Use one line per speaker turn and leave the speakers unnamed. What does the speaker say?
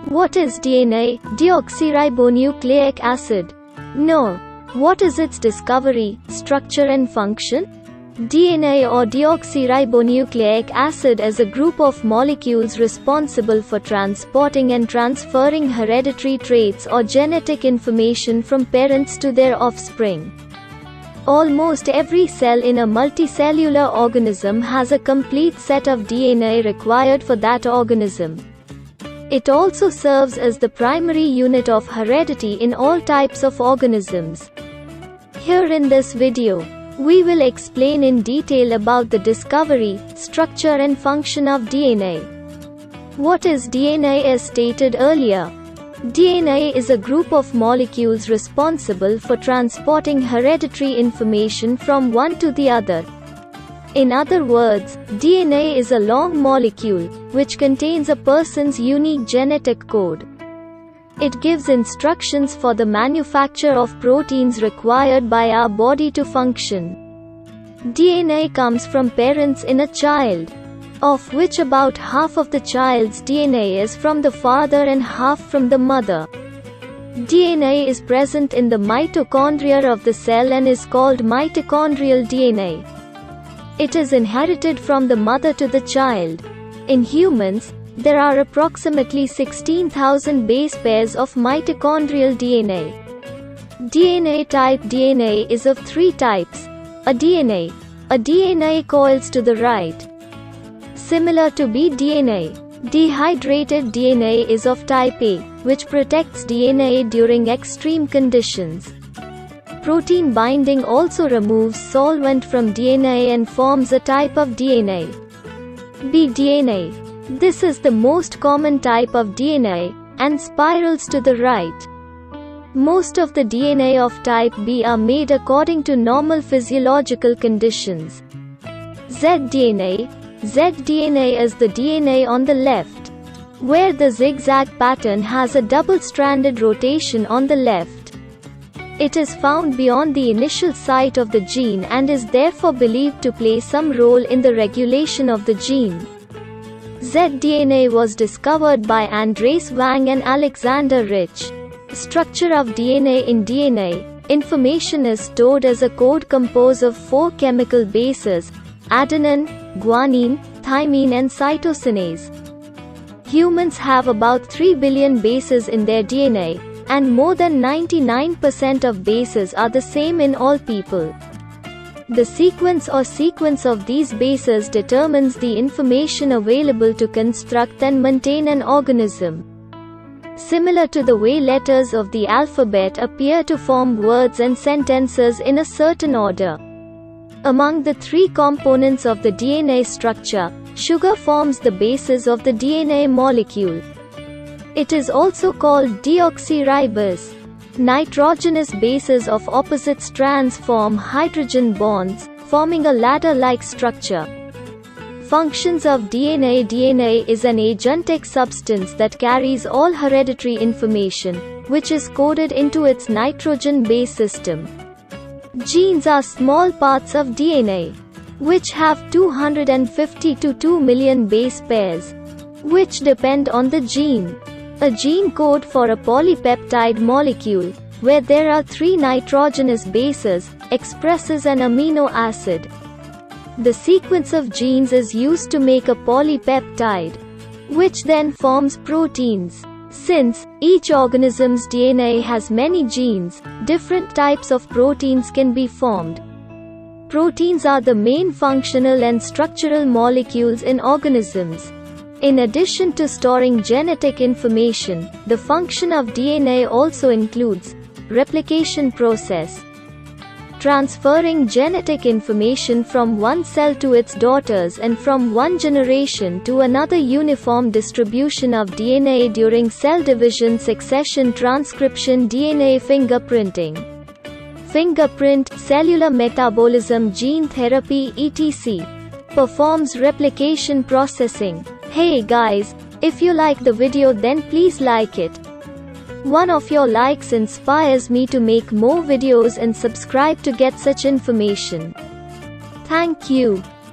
What is DNA? Deoxyribonucleic acid. No. What is its discovery, structure and function? DNA or deoxyribonucleic acid is a group of molecules responsible for transporting and transferring hereditary traits or genetic information from parents to their offspring. Almost every cell in a multicellular organism has a complete set of DNA required for that organism. It also serves as the primary unit of heredity in all types of organisms. Here in this video, we will explain in detail about the discovery, structure and function of DNA. What is DNA? As stated earlier, DNA is a group of molecules responsible for transporting hereditary information from one to the other. In other words, DNA is a long molecule, which contains a person's unique genetic code. It gives instructions for the manufacture of proteins required by our body to function. DNA comes from parents in a child, of which about half of the child's DNA is from the father and half from the mother. DNA is present in the mitochondria of the cell and is called mitochondrial DNA. It is inherited from the mother to the child. In humans, there are approximately 16,000 base pairs of mitochondrial DNA. DNA type. DNA is of three types. A DNA coils to the right. Similar to bDNA, dehydrated DNA is of type A, which protects DNA during extreme conditions. Protein binding also removes solvent from DNA and forms a type of DNA. bDNA. This is the most common type of DNA, and spirals to the right. Most of the DNA of type B are made according to normal physiological conditions. zDNA. zDNA is the DNA on the left, where the zigzag pattern has a double-stranded rotation on the left. It is found beyond the initial site of the gene and is therefore believed to play some role in the regulation of the gene. zDNA was discovered by Andreas Wang and Alexander Rich. Structure of DNA. In DNA, information is stored as a code composed of 4 chemical bases: adenine, guanine, thymine and cytosinase. Humans have about 3 billion bases in their DNA, and more than 99% of bases are the same in all people. The sequence of these bases determines the information available to construct and maintain an organism. Similar to the way letters of the alphabet appear to form words and sentences in a certain order. Among the 3 components of the DNA structure, sugar forms the basis of the DNA molecule. It is also called deoxyribose. Nitrogenous bases of opposite strands form hydrogen bonds, forming a ladder-like structure. Functions of DNA. DNA is an agentic substance that carries all hereditary information, which is coded into its nitrogen base system. Genes are small parts of DNA, which have 250 to 2 million base pairs, which depend on the gene. A gene code for a polypeptide molecule, where there are 3 nitrogenous bases, expresses an amino acid. The sequence of genes is used to make a polypeptide, which then forms proteins. Since each organism's DNA has many genes, different types of proteins can be formed. Proteins are the main functional and structural molecules in organisms. In addition to storing genetic information, the function of DNA also includes replication process, transferring genetic information from one cell to its daughters and from one generation to another, uniform distribution of DNA during cell division, succession, transcription, DNA fingerprinting, cellular metabolism, gene therapy, etc. Performs replication processing. Hey guys, if you like the video then please like it. One of your likes inspires me to make more videos, and subscribe to get such information. Thank you.